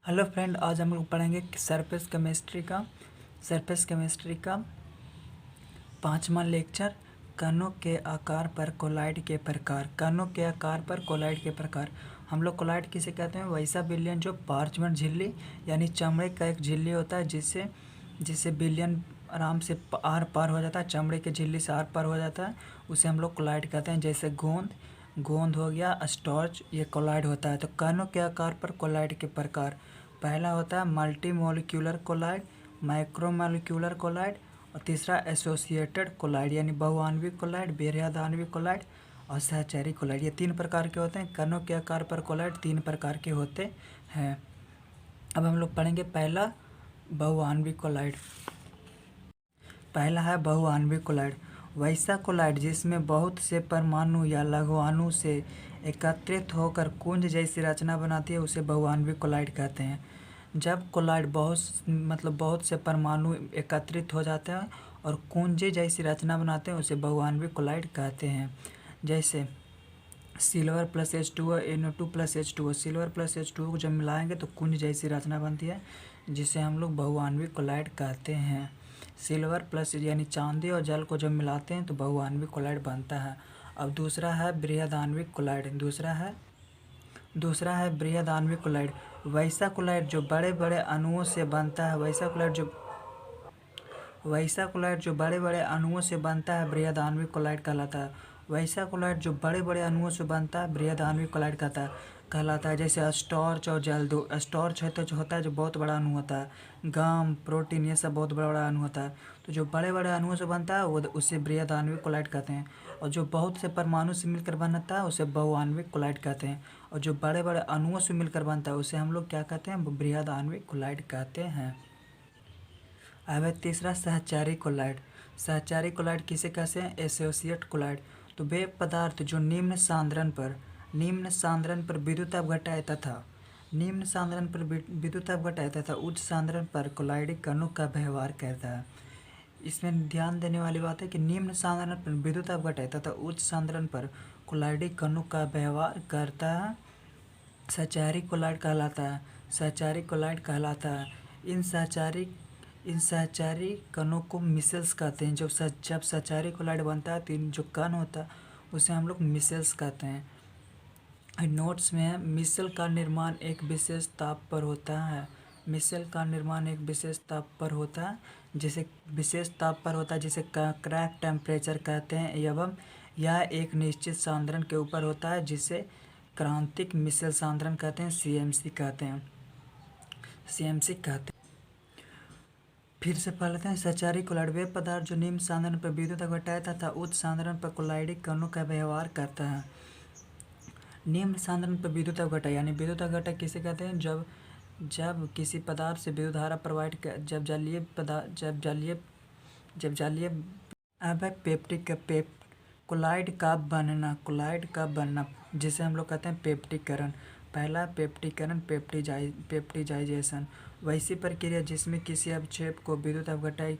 Hello friend, आज हम लोग पढ़ेंगे सरफेस केमिस्ट्री का 5वां लेक्चर। कणों के आकार पर कोलाइड के प्रकार। कणों के आकार पर कोलाइड के प्रकार। हम लोग कोलाइड किसे कहते हैं? वैसा बिलियन जो पार्चमेंट झिल्ली यानी चमड़े का एक झिल्ली होता है जिससे जिससे बिलियन आराम से आर पार हो जाता है, चमड़े के झिल्ली से आर पार हो जाता है, उसे हम लोग कोलाइड कहते हैं। जैसे गोंद हो गया, स्टार्च, ये कोलाइड होता है। तो कणों के आकार पर कोलाइड के प्रकार। पहला होता है मल्टी मॉलिक्यूलर कोलाइड, माइक्रोमॉलिक्यूलर कोलाइड, और तीसरा एसोसिएटेड कोलाइड यानी बहुआण्विक कोलाइड, बेहद कोलाइड और सहचरी कोलाइड। ये 3 प्रकार के होते हैं। कणों के आकार पर कोलाइड 3 प्रकार के होते हैं। अब हम लोग पढ़ेंगे पहला बहुआण्विक कोलाइड। पहला है बहुआण्विक कोलाइड। वैसा कोलाइड जिसमें बहुत से परमाणु या लघु अणु से एकत्रित होकर कुंज जैसी रचना बनाती है उसे बहुआण्विक कोलाइड कहते हैं। जब कोलाइड बहुत से परमाणु एकत्रित हो जाते हैं और कुंज जैसी रचना बनाते हैं उसे बहुआण्विक कोलाइड कहते हैं। जैसे silver plus H2O NO2 plus H2O। Silver plus H2O को जब मिलाएंगे तो कुंज जैसी रचना बनती है जिसे हम लोग बहुआण्विक कोलाइड कहते हैं। सिल्वर प्लस यानी चांदी और जल को जब मिलाते हैं तो बहुआण्विक कोलाइड बनता है। अब दूसरा है बृहदान्विक कोलाइड। दूसरा है बृहदान्विक कोलाइड। वैसा कोलाइड जो बड़े बड़े अणुओं से बनता है बड़े बड़े अणुओं से बनता है बृहदान्विक कोलाइड कहलाता है। वैसा कोलाइड जो बड़े बड़े अणुओं से बनता है बृहदान्विक कोलाइड कहलाता है। जैसे स्टार्च और जल। दो स्टार्च है तो जो होता है जो बहुत बड़ा अणु होता है, गम, प्रोटीन, ये सब बहुत बड़ा बड़ा अणु होता है। तो जो बड़े बड़े अणुओं से बनता है वो उसे बृहदान्विक कोलाइड कहते हैं। और जो बहुत से परमाणु से मिलकर बनता है उसे बहुआण्विक कोलाइड कहते हैं। और जो बड़े बड़े अणुओं से मिलकर बनता है उसे हम लोग क्या कहते हैं? बृहदान्विक कोलाइड कहते हैं। अब है तीसरा सहचारी कोलाइड। सहचारी कोलाइड किसे कहते हैं? Associate colloid. तो वे पदार्थ जो निम्न सांद्रण पर विद्युत अपघटाय तथा उच्च सांद्रण पर कोलाइडिक कणों का व्यवहार करता है। इसमें ध्यान देने वाली बात है कि निम्न सांद्रण पर विद्युत अपघटाय तथा उच्च सांद्रण पर कोलाइडिक कणों का व्यवहार करता है, सहचारी कोलाइड कहलाता है। इन सहचारी कणों को मिसेल्स कहते हैं। जब सहचारी कोलाइड बनता है तो इन जो कण होता है उसे हम लोग मिसेल्स कहते हैं। नोट्स में है मिसेल का निर्माण एक विशेष ताप पर होता है। जिसे क्रैक टेम्परेचर कहते हैं एवं यह एक निश्चित सांद्रण के ऊपर होता है जिसे क्रांतिक मिसेल सांद्रण कहते हैं, CMC कहते हैं। फिर से पढ़ लेते हैं। सहचारी कोलाइड वे पदार्थ जो निम्न सांद्रण पर विद्युत अपघटाय तथा उच्च सांद्रण पर कोलाइडिक कणों का व्यवहार करता है। निम्न सांद्रण पर विद्युत अपघटन यानी विद्युत अपघटन किसे कहते हैं? जब किसी पदार्थ से विद्युत धारा प्रवाहित जब जलीय अब है कोलाइड का बनना जिसे हम लोग कहते हैं पेप्टिकरण। पहला पेप्टिकरण पेप्टिजाइजेशन। वैसी प्रक्रिया जिसमें किसी अवक्षेप को विद्युत अपघटन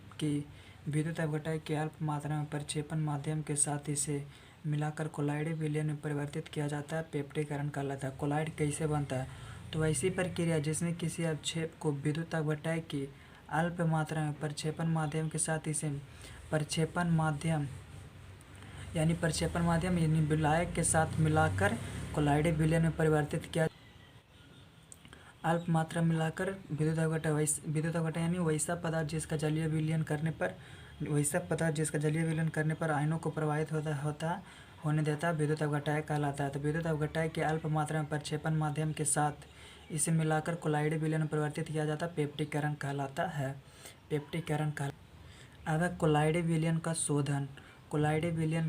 की अल्प मात्रा में प्रक्षेपण माध्यम के साथ इसे मिलाकर कोलाइड विलयन में परिवर्तित किया जाता है, पेप्टिकरण कहलाता है। कोलाइड कैसे बनता है? तो वैसी प्रक्रिया जिसमें किसी अवक्षेप को विद्युत अपघटन की अल्प मात्रा में प्रक्षेपण माध्यम के साथ इसे प्रक्षेपण माध्यम यानी विलायक के साथ मिलाकर कोलाइड विलयन में परिवर्तित किया। अल्प मात्रा मिलाकर विद्युत अपघटन यानी वैसा पदार्थ जिसका जलीय विलयन करने पर आयनों को प्रवाहित होने देता है, विद्युत अपघटन कहलाता है। तो विद्युत अपघटन के अल्प मात्रा में प्रक्षेपण माध्यम के साथ इसे मिलाकर कोलाइड विलयन में परिवर्तित किया जाता है, पेप्टिकरण कहलाता है। अब है कोलाइड विलयन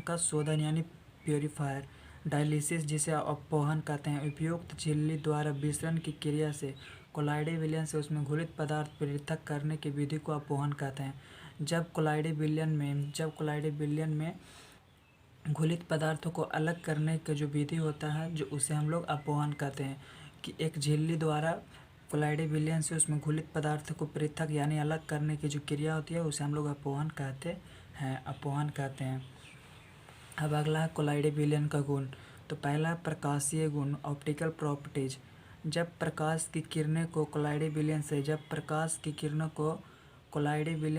का शोधन यानी प्योरीफायर, डायलिसिस जिसे अपोहन कहते हैं। उपयुक्त झिल्ली द्वारा विसरण की क्रिया से कोलाइड विलयन से उसमें घुलित पदार्थ पृथक करने की विधि को अपोहन कहते हैं। जब कोलाइड विलयन में घुलित पदार्थों को अलग करने का जो विधि होता है जो उसे हम लोग अपोहन कहते हैं। कि एक झिल्ली द्वारा कोलाइड विलयन से उसमें घुलित पदार्थ को पृथक यानी अलग करने की जो क्रिया होती है उसे हम लोग अपोहन कहते हैं। अब अगला है कोलाइड विलयन का गुण। तो पहला प्रकाशीय गुण, ऑप्टिकल प्रॉपर्टीज। जब प्रकाश की किरणों को कोलाइडी विलयन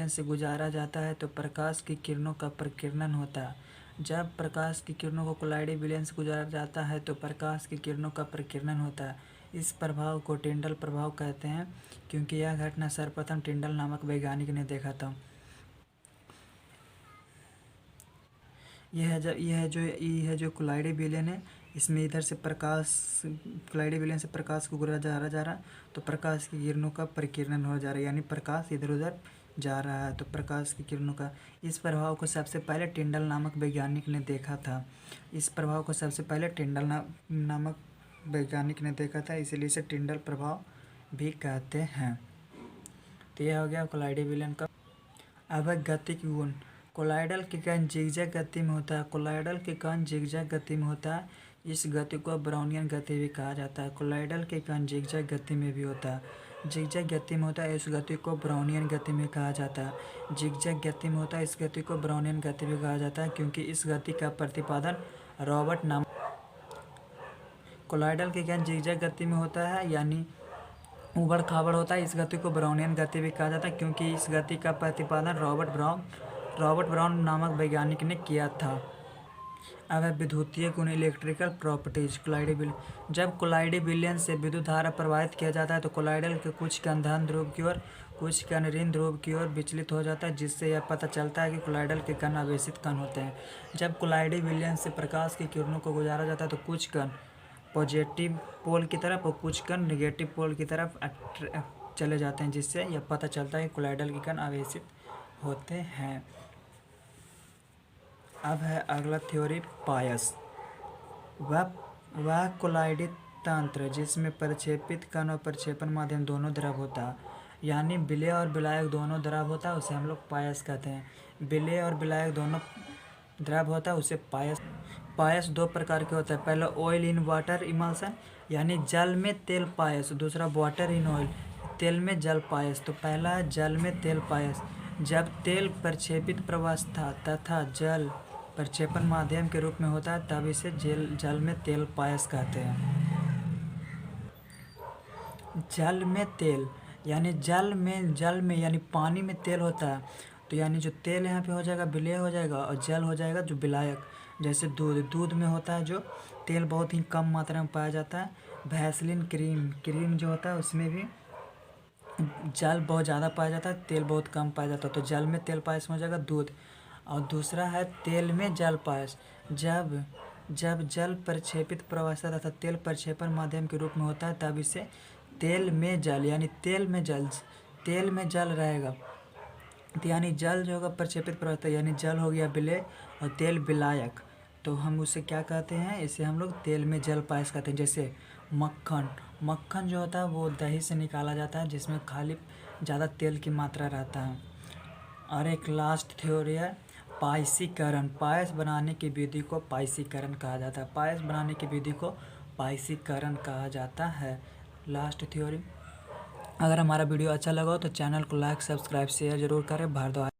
से गुजारा जाता है तो प्रकाश की किरणों का प्रकीर्णन होता है। जब प्रकाश की किरणों को कोलाइडी विलयन से गुजारा जाता है तो प्रकाश की किरणों का प्रकीर्णन होता है। इस प्रभाव को टिंडल प्रभाव कहते हैं, क्योंकि यह घटना सर्वप्रथम टिंडल नामक वैज्ञानिक ने देखा था। यह जो कोलाइडी विलयन है, इसमें इधर से कोलाइडी विलयन से प्रकाश को गुजारा जा रहा, तो प्रकाश की किरणों का प्रकीर्णन हो जा रहा है, यानी प्रकाश इधर उधर जा रहा है, तो प्रकाश की किरणों का। इस प्रभाव को सबसे पहले टिंडल नामक वैज्ञानिक ने देखा था। इसलिए इसे टिंडल प्रभाव भी कहते हैं। तो यह हो गया कोलाइडी विलयन का। अब गतिक गुण। कोलाइडल के कण जिगजैग गति में होता है। इस गति को ब्राउनियन गति भी कहा जाता है। कोलाइडल के कण जिगजैग गति में भी होता है। जिगजैग गति में होता है, इस गति को ब्राउनियन गति भी कहा जाता है। इस गति को ब्राउनियन गति भी कहा जाता है, क्योंकि इस गति का प्रतिपादन रॉबर्ट नाम। कोलाइडल के कण जिगजैग गति में होता है, यानी उबड़ खाबड़ होता है। इस गति को ब्राउनियन गति भी कहा जाता है, क्योंकि इस गति का प्रतिपादन रॉबर्ट ब्राउन नामक वैज्ञानिक ने किया था। अब है विद्युतीय गुण, इलेक्ट्रिकल प्रॉपर्टीज। जब कोलाइडी विलयन से विद्युत धारा प्रवाहित किया जाता है तो कोलाइडल के कुछ कण धन ध्रुव की ओर, कुछ कण ऋण ध्रुव की ओर विचलित हो जाता है, जिससे यह पता चलता है कि कोलाइडल के कण आवेशित कण होते हैं। जब कोलाइडी विलयन से प्रकाश की किरणों को गुजारा जाता है तो कुछ कण पॉजिटिव पोल की तरफ और कुछ कण नेगेटिव पोल की तरफ चले जाते हैं, जिससे यह पता चलता है कि कोलाइडल के कण आवेशित होते हैं। अब है अगला थ्योरी, पायस। वह कोलाइडी तंत्र जिसमें प्रक्षेपित कण और प्रक्षेपण माध्यम दोनों द्रव होता है, यानी विलेय और विलायक दोनों द्रव होता है, उसे हम लोग पायस कहते हैं। विलेय और विलायक दोनों द्रव होता है, उसे पायस दो प्रकार के होता है। पहला ऑयल इन वाटर इमल्सन, यानी जल में तेल पायस। दूसरा वाटर इन ऑयल, तेल में जल पायस। तो पहला है जल में तेल पायस। जब तेल प्रक्षेपित प्रवस्था तथा जल प्रक्षेपण माध्यम के रूप में होता है तब इसे जल में तेल पायस कहते हैं। जल में तेल यानी जल में यानी पानी में तेल होता है, तो यानी जो तेल यहाँ पे हो जाएगा विलेय हो जाएगा, और जल हो जाएगा जो विलायक। जैसे दूध में होता है जो तेल बहुत ही कम मात्रा में पाया जाता है। वैसलीन क्रीम जो होता है उसमें भी जल बहुत ज़्यादा पाया जाता है, तेल बहुत कम पाया जाता है, तो जल में तेल पायस में हो जाएगा दूध। और दूसरा है तेल में जल पायस। जब जल प्रक्षेपित प्रवस्था तथा तेल प्रक्षेपण माध्यम के रूप में होता है तब इसे तेल में जल, यानी तेल में जल रहेगा, तो यानी जल जो होगा प्रक्षेपित प्रवस्था, यानी जल हो गया विलेय और तेल विलायक, तो हम उसे क्या कहते हैं, इसे हम लोग तेल में जल पायस कहते हैं। जैसे मक्खन जो होता है वो दही से निकाला जाता है, जिसमें खाली ज़्यादा तेल की मात्रा रहता है। और एक लास्ट थ्योरी है पायसीकरण। पायस बनाने की विधि को पायसीकरण कहा जाता है। Last theory. अगर हमारा वीडियो अच्छा लगा हो तो चैनल को लाइक सब्सक्राइब शेयर जरूर करें। भारद्वाज।